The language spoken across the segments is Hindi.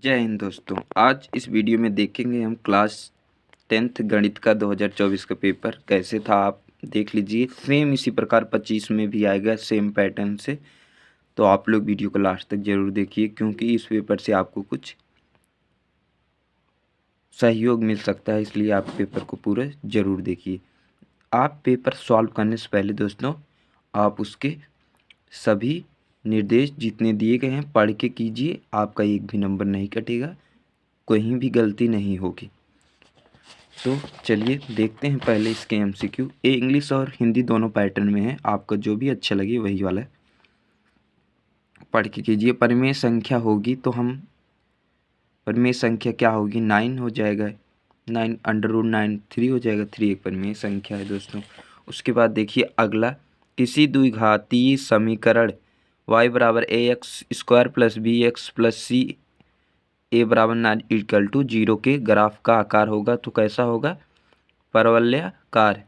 जय हिंद दोस्तों। आज इस वीडियो में देखेंगे हम क्लास 10th गणित का 2024 का पेपर कैसे था। आप देख लीजिए, सेम इसी प्रकार 25 में भी आएगा सेम पैटर्न से। तो आप लोग वीडियो को लास्ट तक जरूर देखिए, क्योंकि इस पेपर से आपको कुछ सहयोग मिल सकता है, इसलिए आप पेपर को पूरा ज़रूर देखिए। आप पेपर सॉल्व करने से पहले दोस्तों आप उसके सभी निर्देश जितने दिए गए हैं पढ़ के कीजिए। आपका एक भी नंबर नहीं कटेगा, कहीं भी गलती नहीं होगी। तो चलिए देखते हैं पहले इसके एमसीक्यू। ये इंग्लिश और हिंदी दोनों पैटर्न में है, आपको जो भी अच्छा लगे वही वाला पढ़ के कीजिए। परिमेय संख्या होगी तो हम परिमेय संख्या क्या होगी, 9 हो जाएगा। 9 √9 3 हो जाएगा। 3 एक परिमेय संख्या है दोस्तों। उसके बाद देखिए अगला, किसी द्विघातीय समीकरण y बराबर ax² + bx + c a बराबर = 0 के ग्राफ का आकार होगा तो कैसा होगा, परवलयाकार।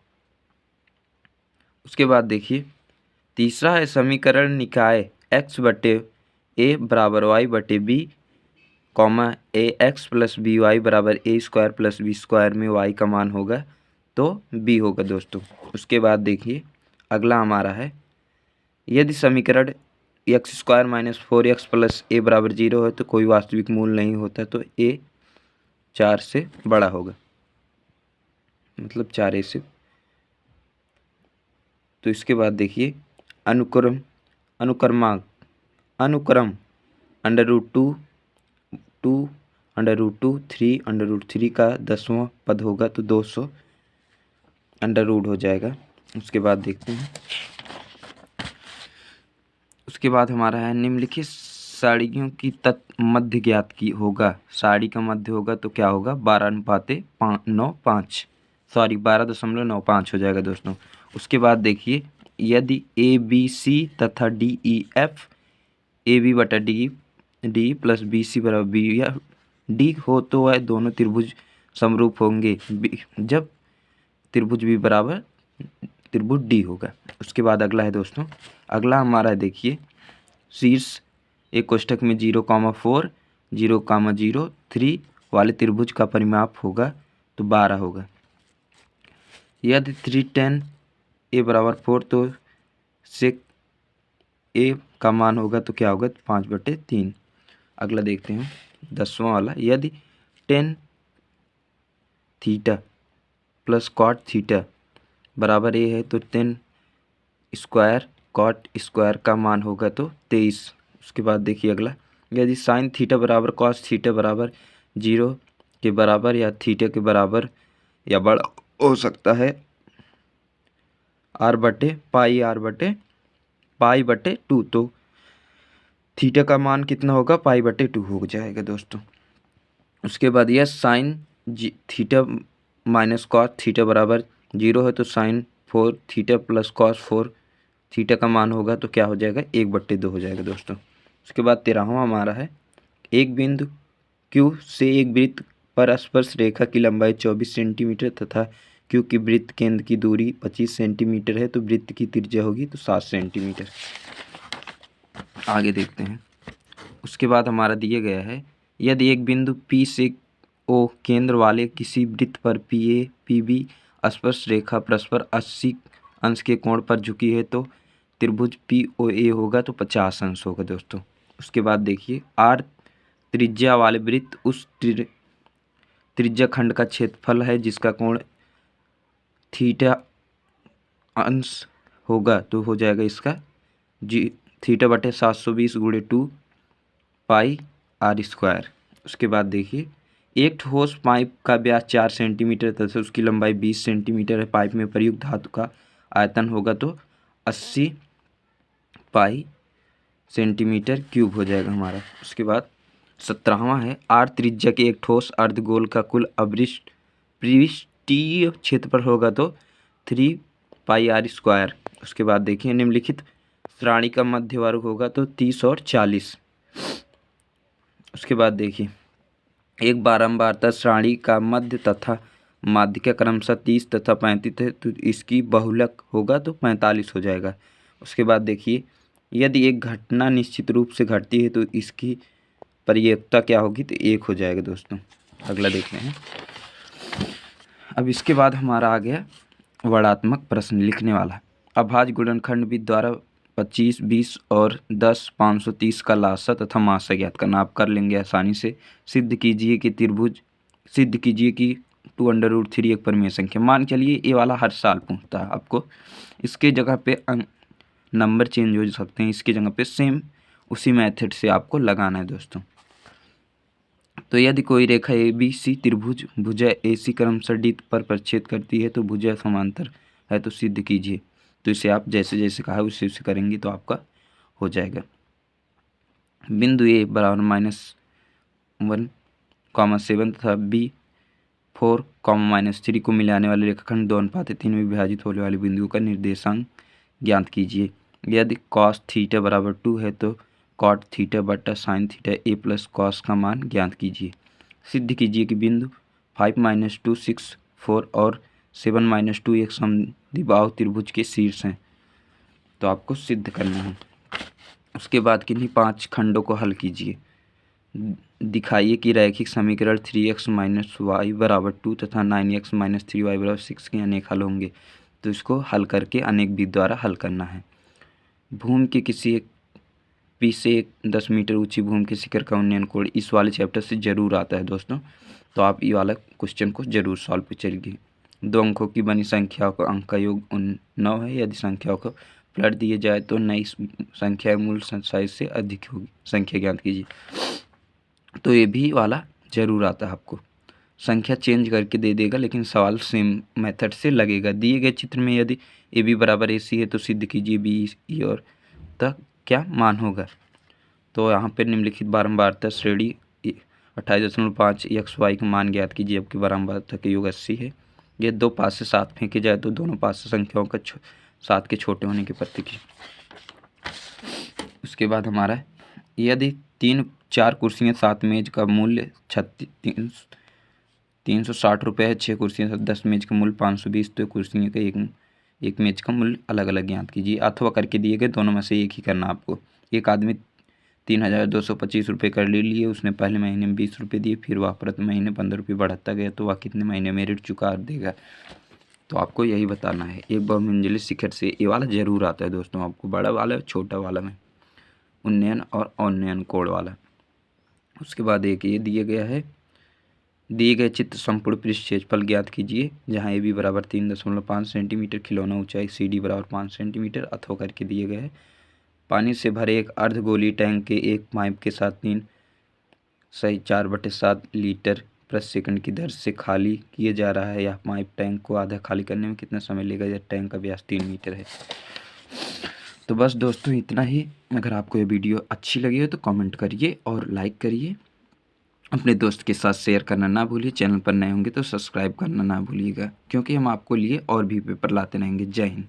उसके बाद देखिए तीसरा है समीकरण निकाय x बटे a बराबर y बटे b, ax + by बराबर a² + b² में y का मान होगा तो b होगा दोस्तों। उसके बाद देखिए अगला हमारा है, यदि समीकरण x² - 4x + a बराबर 0 है तो कोई वास्तविक मूल नहीं होता तो a 4 से बड़ा होगा, मतलब 4a से। तो इसके बाद देखिए अनुक्रम √2 2 √2 3 √3 का 10वां पद होगा तो 200 √ हो जाएगा। उसके बाद देखते हैं, उसके बाद हमारा है निम्नलिखित साड़ियों की मध्य ज्ञात की होगा। साड़ी का मध्य होगा तो क्या होगा, 12:95 सॉरी 12.95 हो जाएगा दोस्तों। उसके बाद देखिए यदि ABC तथा DEF AB बटा D + BC बराबर B या D हो तो वह दोनों त्रिभुज समरूप होंगे जब त्रिभुज B बराबर त्रिभुज D होगा। उसके बाद अगला है दोस्तों, अगला हमारा है देखिए शीर्ष एक कोष्ठक में 0,4 0,0 3 वाले त्रिभुज का परिमाप होगा तो 12 होगा। यदि 3tan a बराबर 4 तो sec a का मान होगा तो क्या होगा, 5/3। अगला देखते हैं 10वां वाला, यदि tan थीटा + cot थीटा बराबर a है तो tan स्क्वायर cot स्क्वायर का मान होगा तो 23। उसके बाद देखिए अगला, यदि sin थीटा बराबर cos थीटा बराबर 0 के बराबर या थीटा के बराबर या बड़ा हो सकता है r/π/2 तो थीटा का मान कितना होगा, π/2 हो जाएगा दोस्तों। उसके बाद यह sin थीटा - cos थीटा बराबर 0 है तो sin 4 थीटा + cos 4 थीटा का मान होगा तो क्या हो जाएगा, 1/2 हो जाएगा दोस्तों। उसके बाद 13वां हमारा है, एक बिंदु Q से एक वृत्त पर स्पर्श रेखा की लंबाई 24 सेंटीमीटर तथा Q की वृत्त केंद्र की दूरी 25 सेंटीमीटर है तो वृत्त की त्रिज्या होगी तो 7 सेंटीमीटर। आगे देखते हैं। उसके बाद हमारा दिया गया है, यदि एक बिंदु P से O केंद्र वाले किसी वृत्त पर PA PB स्पर्श रेखा परस्पर 80 अंश के कोण पर झुकी है तो त्रिभुज POA होगा तो 50 अंश होगा दोस्तों। उसके बाद देखिए R त्रिज्या वाले वृत्त उस त्रिज्या खंड का क्षेत्रफल है जिसका कोण थीटा अंश होगा तो हो जाएगा इसका θ/720 × 2 πr²। उसके बाद देखिए एक ठोस पाइप का व्यास 4 सेंटीमीटर तथा उसकी लंबाई 20 सेंटीमीटर है। पाइप में प्रयुक्त धातु का आयतन होगा तो 80 पाई सेंटीमीटर³ हो जाएगा हमारा। उसके बाद 17वां है, r त्रिज्या के एक ठोस अर्धगोल का कुल पृष्ठीय क्षेत्रफल होगा तो 3 πr²। उसके बाद देखिए निम्नलिखित श्रेणी का मध्य वर्ग होगा तो 30 और 40। उसके बाद देखिए एक बारंबारता श्रेणी का मध्य तथा माध्यिका क्रमशः 30 तथा 35 है तो इसकी बहुलक होगा तो 45 हो जाएगा। उसके बाद देखिए यदि एक घटना निश्चित रूप से घटती है तो इसकी प्रयोक्ता क्या होगी, तो 1 हो जाएगा दोस्तों। अगला देखते हैं। अब इसके बाद हमारा आ गया वर्णात्मक प्रश्न लिखने वाला। अभाज्य गुणनखंड विधि द्वारा 25, 20 और 10 530 का लासा तथा मासा ज्ञात करना। आप कर लेंगे आसानी से। सिद्ध कीजिए कि 2√3 एक परिमेय संख्या। मान चलिए ये वाला हर साल पूछता है आपको। इसके जगह पे नंबर चेंज हो सकते हैं, इसकी जगह पे सेम उसी मेथड से आपको लगाना है दोस्तों। तो यदि कोई रेखा ए बी सी त्रिभुज भुजा ए सी क्रमशः डी पर प्रक्षेद करती है तो भुजा समांतर है, तो सिद्ध कीजिए। तो इसे आप जैसे जैसे कहा है उसे उसे करेंगे तो आपका हो जाएगा। बिंदु ए बराबर -1,7 तथा बी 4, -3 को मिलाने वाले रेखाखंड 2:3 में विभाजित होने वाले बिंदुओं का निर्देशांक ज्ञात कीजिए। यदि cos थीटा बराबर 2 है तो cot थीटा बटा sin theta a plus cos का मान ज्ञात कीजिए। सिद्ध कीजिए कि बिंदु 5 - 2 6 4 और 7 - 2 एक समद्विबाहु त्रिभुज के शीर्ष हैं। तो आपको सिद्ध करना है। उसके बाद किन्हीं 5 खंडों को हल कीजिए। दिखाइए कि रैखिक समीकरण 3x - y बराबर 2 तथा 9x - 3y बराबर 6 के अनेक हल होंगे। तो इसको हल करके अनेक विधि द्वारा हल करना है। भूमि के किसी एक पी से 10 मीटर ऊंची भूमि के शिखर का उन्नयन कोण इस वाले चैप्टर से जरूर आता है दोस्तों। तो आप ये वाला क्वेश्चन को जरूर सॉल्व पे चलिए। 2 अंकों की बनी संख्याओं का अंक का योग 9 है। यदि संख्याओं को पलट दिए जाए तो नई संख्या मूल साइज से अधिक होगी। संख्या ज्ञात कीजिए। तो ये भी वाला जरूर आता है आपको। संख्या चेंज करके दे देगा लेकिन सवाल सेम मेथड से लगेगा। दिए गए चित्र में यदि ए बी बराबर ए सी है तो सिद्ध कीजिए बी ई और तक क्या मान होगा। तो यहाँ पे निम्नलिखित बारंबारता श्रेणी 28.5 एक्स वाई का मान ज्ञात कीजिए, जबकि बारंबारता के योग 80 है। ये 2 पास से 7 फेंके जाए तो दोनों पास से संख्याओं का 7 के छोटे होने के प्रतीक। उसके बाद हमारा यदि 4 कुर्सियाँ 7 मेज का मूल्य 360 रुपये है, 6 कुर्सियाँ 10 मेज का मूल्य 520, तो कुर्सियों का एक मेज का मूल्य अलग अलग ज्ञात कीजिए। अथवा करके दिए गए दोनों में से एक ही करना आपको। एक आदमी 3,225 रुपये कर ले लिए, उसने पहले महीने में 20 रुपये दिए, फिर वह प्रति महीने 15 रुपये बढ़ाता गया, तो वह कितने महीने में ऋण चुका देगा। तो आपको यही बताना है। एक बहुमंजिली शिखर से ये वाला जरूर आता है दोस्तों आपको, बड़ा वाला छोटा वाला में, उन्नयन और अवनयन कोण वाला। उसके बाद एक ये दिया गया है, दिए गए चित्र संपूर्ण पृष्ठ क्षेत्रफल ज्ञात कीजिए, जहाँ ए बी बराबर 3.5 सेंटीमीटर, खिलौना ऊंचाई सी डी बराबर 5 सेंटीमीटर। अथवा करके दिए गए हैं पानी से भरे एक अर्धगोलीय टैंक के एक पाइप के साथ 3/4/7 लीटर प्रति सेकंड की दर से खाली किए जा रहा है। यह पाइप टैंक को आधा खाली करने में कितना समय लेगा। यह टैंक का व्यास 3 मीटर है। तो बस दोस्तों इतना ही। अगर आपको ये वीडियो अच्छी लगी हो तो कमेंट करिए और लाइक करिए। अपने दोस्त के साथ शेयर करना ना भूलिए। चैनल पर नए होंगे तो सब्सक्राइब करना ना भूलिएगा, क्योंकि हम आपको लिए और भी पेपर लाते रहेंगे। जय हिंद।